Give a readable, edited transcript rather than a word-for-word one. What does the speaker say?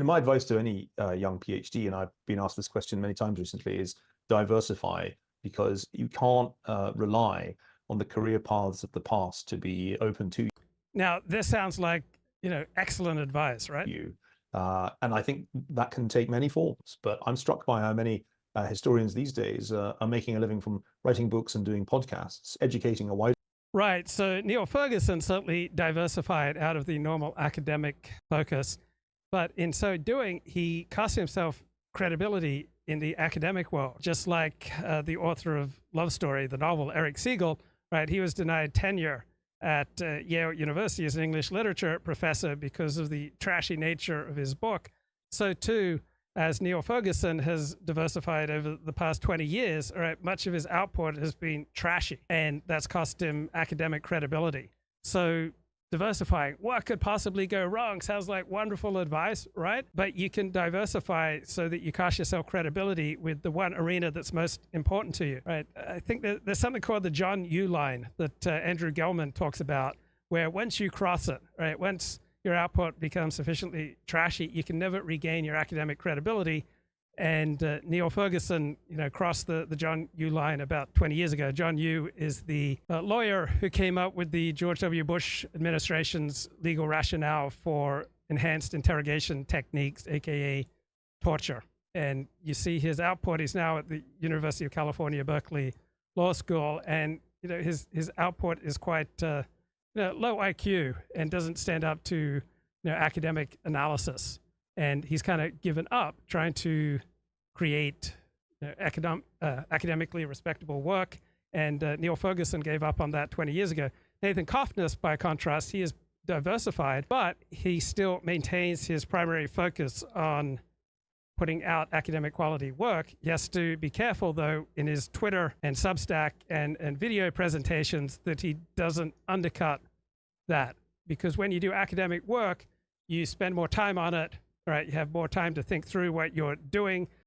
And my advice to any young PhD, and I've been asked this question many times recently, is diversify, because you can't rely on the career paths of the past to be open to Now, this sounds like, excellent advice, right? you. And I think that can take many forms, but I'm struck by how many historians these days are making a living from writing books and doing podcasts, educating a wide. Right. So Neil Ferguson certainly diversified out of the normal academic focus, but in so doing, he cost himself credibility in the academic world, just like the author of Love Story, the novel, Eric Siegel, right? He was denied tenure at Yale University as an English literature professor because of the trashy nature of his book. So too, as Neil Ferguson has diversified over the past 20 years, all right, much of his output has been trashy, and that's cost him academic credibility. So diversifying, what could possibly go wrong? Sounds like wonderful advice, right? But you can diversify so that you cost yourself credibility with the one arena that's most important to you, right? I think that there's something called the John Yoo line that Andrew Gelman talks about, where once you cross it, right, once your output becomes sufficiently trashy, you can never regain your academic credibility. And Neil Ferguson, crossed the John Yoo line about 20 years ago. John Yoo is the lawyer who came up with the George W. Bush administration's legal rationale for enhanced interrogation techniques, aka torture. And you see his output. He's now at the University of California, Berkeley Law School, and his output is quite low IQ and doesn't stand up to academic analysis. And he's kind of given up trying to create academically respectable work. And Neil Ferguson gave up on that 20 years ago. Nathan Kofnas, by contrast, he is diversified, but he still maintains his primary focus on putting out academic quality work. He has to be careful, though, in his Twitter and Substack and video presentations that he doesn't undercut that. Because when you do academic work, you spend more time on it, right? You have more time to think through what you're doing.